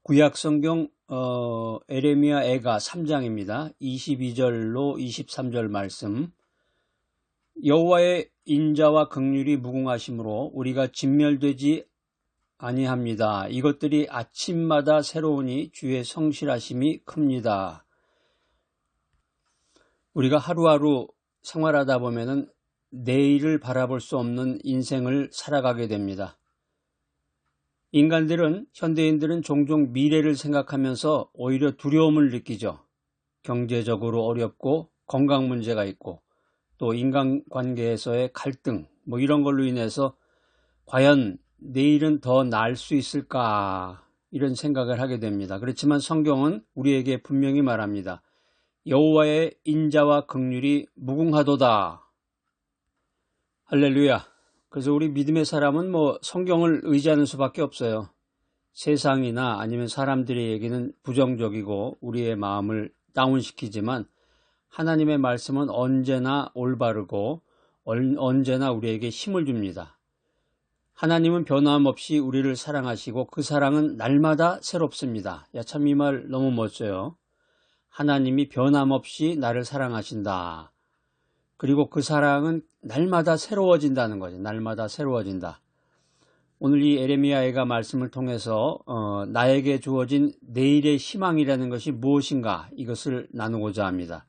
구약 성경 에레미야 애가 3장입니다. 22절로 23절 말씀. 여호와의 인자와 긍휼이 무궁하심으로 우리가 진멸되지 아니합니다. 이것들이 아침마다 새로우니 주의 성실하심이 큽니다. 우리가 하루하루 생활하다 보면은 내일을 바라볼 수 없는 인생을 살아가게 됩니다. 현대인들은 종종 미래를 생각하면서 오히려 두려움을 느끼죠. 경제적으로 어렵고 건강 문제가 있고 또 인간관계에서의 갈등 이런 걸로 인해서 과연 내일은 더 나을 수 있을까 이런 생각을 하게 됩니다. 그렇지만 성경은 우리에게 분명히 말합니다. 여호와의 인자와 긍휼이 무궁하도다. 할렐루야. 그래서 우리 믿음의 사람은 성경을 의지하는 수밖에 없어요. 세상이나 아니면 사람들의 얘기는 부정적이고 우리의 마음을 다운시키지만 하나님의 말씀은 언제나 올바르고 언제나 우리에게 힘을 줍니다. 하나님은 변함없이 우리를 사랑하시고 그 사랑은 날마다 새롭습니다. 참 이 말 너무 멋져요. 하나님이 변함없이 나를 사랑하신다. 그리고 그 사랑은 날마다 새로워진다는 거죠. 날마다 새로워진다. 오늘 이 에레미야 애가 말씀을 통해서 나에게 주어진 내일의 희망이라는 것이 무엇인가 이것을 나누고자 합니다.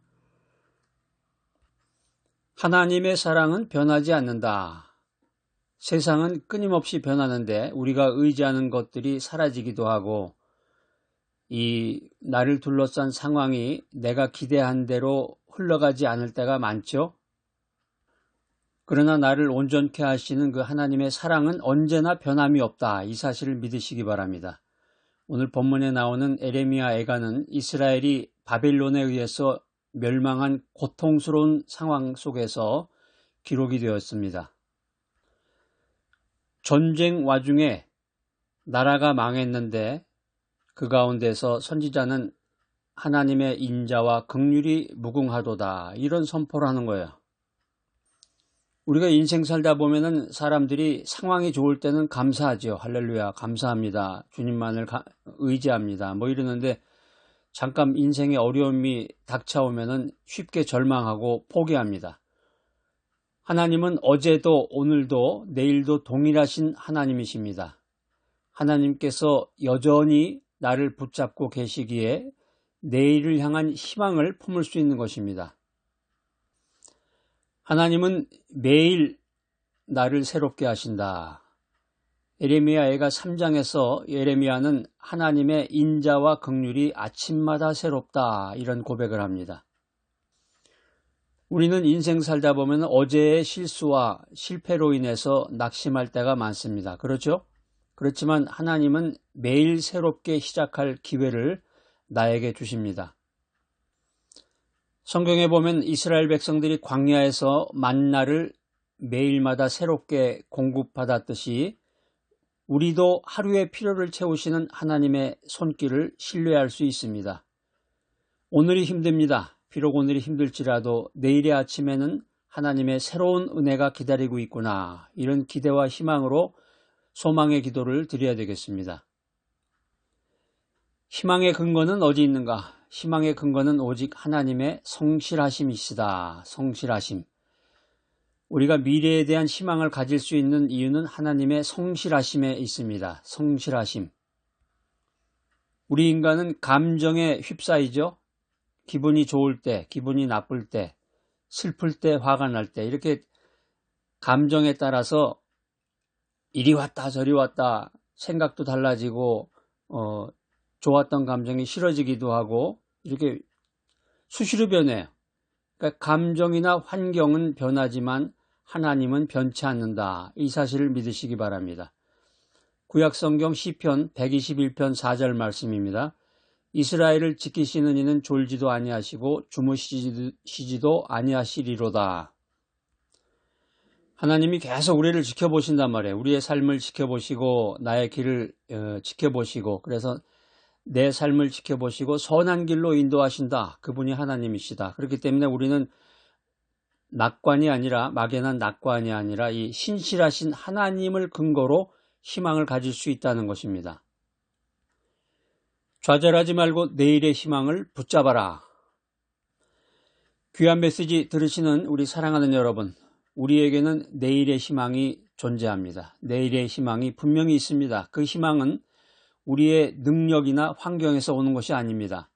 하나님의 사랑은 변하지 않는다. 세상은 끊임없이 변하는데 우리가 의지하는 것들이 사라지기도 하고 이 나를 둘러싼 상황이 내가 기대한 대로 흘러가지 않을 때가 많죠. 그러나 나를 온전케 하시는 그 하나님의 사랑은 언제나 변함이 없다. 이 사실을 믿으시기 바랍니다. 오늘 본문에 나오는 에레미야 애가는 이스라엘이 바벨론에 의해서 멸망한 고통스러운 상황 속에서 기록이 되었습니다. 전쟁 와중에 나라가 망했는데 그 가운데서 선지자는 하나님의 인자와 긍휼이 무궁하도다 이런 선포를 하는 거예요. 우리가 인생 살다 보면은 사람들이 상황이 좋을 때는 감사하죠. 할렐루야, 감사합니다. 주님만을 의지합니다. 이러는데 잠깐 인생의 어려움이 닥쳐오면은 쉽게 절망하고 포기합니다. 하나님은 어제도 오늘도 내일도 동일하신 하나님이십니다. 하나님께서 여전히 나를 붙잡고 계시기에 내일을 향한 희망을 품을 수 있는 것입니다. 하나님은 매일 나를 새롭게 하신다. 에레미야 애가 3장에서 에레미야는 하나님의 인자와 긍휼이 아침마다 새롭다 이런 고백을 합니다. 우리는 인생 살다 보면 어제의 실수와 실패로 인해서 낙심할 때가 많습니다. 그렇죠? 그렇지만 하나님은 매일 새롭게 시작할 기회를 나에게 주십니다. 성경에 보면 이스라엘 백성들이 광야에서 만나를 매일마다 새롭게 공급받았듯이 우리도 하루의 필요를 채우시는 하나님의 손길을 신뢰할 수 있습니다. 오늘이 힘듭니다. 비록 오늘이 힘들지라도 내일의 아침에는 하나님의 새로운 은혜가 기다리고 있구나. 이런 기대와 희망으로 소망의 기도를 드려야 되겠습니다. 희망의 근거는 어디 있는가? 희망의 근거는 오직 하나님의 성실하심이시다. 성실하심. 우리가 미래에 대한 희망을 가질 수 있는 이유는 하나님의 성실하심에 있습니다. 성실하심. 우리 인간은 감정에 휩싸이죠. 기분이 좋을 때, 기분이 나쁠 때, 슬플 때, 화가 날 때 이렇게 감정에 따라서 이리 왔다 저리 왔다 생각도 달라지고 좋았던 감정이 싫어지기도 하고 이렇게 수시로 변해요. 그러니까 감정이나 환경은 변하지만 하나님은 변치 않는다. 이 사실을 믿으시기 바랍니다. 구약성경 시편 121편 4절 말씀입니다. 이스라엘을 지키시는 이는 졸지도 아니하시고 주무시지도 아니하시리로다. 하나님이 계속 우리를 지켜보신단 말이에요. 우리의 삶을 지켜보시고 나의 길을 지켜보시고 그래서 내 삶을 지켜보시고 선한 길로 인도하신다. 그분이 하나님이시다. 그렇기 때문에 우리는 막연한 낙관이 아니라 이 신실하신 하나님을 근거로 희망을 가질 수 있다는 것입니다. 좌절하지 말고 내일의 희망을 붙잡아라. 귀한 메시지 들으시는 우리 사랑하는 여러분, 우리에게는 내일의 희망이 존재합니다. 내일의 희망이 분명히 있습니다. 그 희망은 우리의 능력이나 환경에서 오는 것이 아닙니다.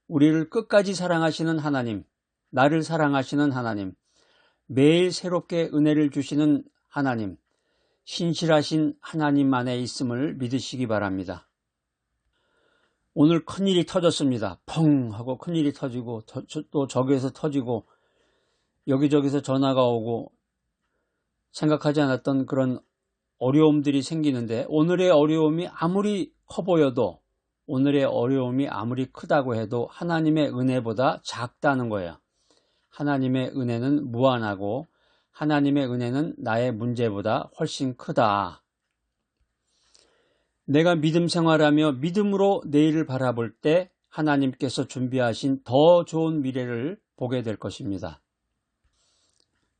우리를 끝까지 사랑하시는 하나님, 나를 사랑하시는 하나님, 매일 새롭게 은혜를 주시는 하나님, 신실하신 하나님 안에 있음을 믿으시기 바랍니다. 오늘 큰일이 터졌습니다. 펑 하고 큰일이 터지고 또 저기에서 터지고 여기저기서 전화가 오고 생각하지 않았던 그런 어려움들이 생기는데, 오늘의 어려움이 아무리 커 보여도, 오늘의 어려움이 아무리 크다고 해도 하나님의 은혜보다 작다는 거예요. 하나님의 은혜는 무한하고 하나님의 은혜는 나의 문제보다 훨씬 크다. 내가 믿음 생활하며 믿음으로 내일을 바라볼 때 하나님께서 준비하신 더 좋은 미래를 보게 될 것입니다.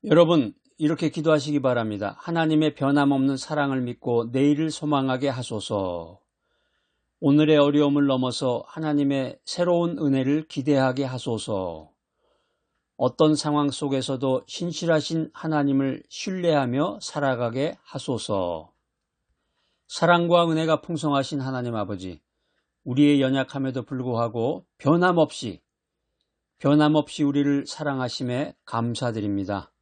여러분, 이렇게 기도하시기 바랍니다. 하나님의 변함없는 사랑을 믿고 내일을 소망하게 하소서. 오늘의 어려움을 넘어서 하나님의 새로운 은혜를 기대하게 하소서. 어떤 상황 속에서도 신실하신 하나님을 신뢰하며 살아가게 하소서. 사랑과 은혜가 풍성하신 하나님 아버지, 우리의 연약함에도 불구하고 변함없이 우리를 사랑하심에 감사드립니다.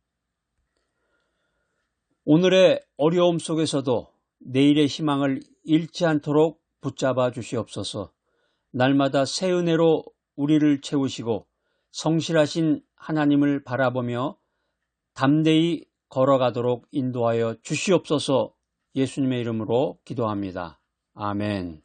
오늘의 어려움 속에서도 내일의 희망을 잃지 않도록 붙잡아 주시옵소서. 날마다 새 은혜로 우리를 채우시고 성실하신 하나님을 바라보며 담대히 걸어가도록 인도하여 주시옵소서. 예수님의 이름으로 기도합니다. 아멘.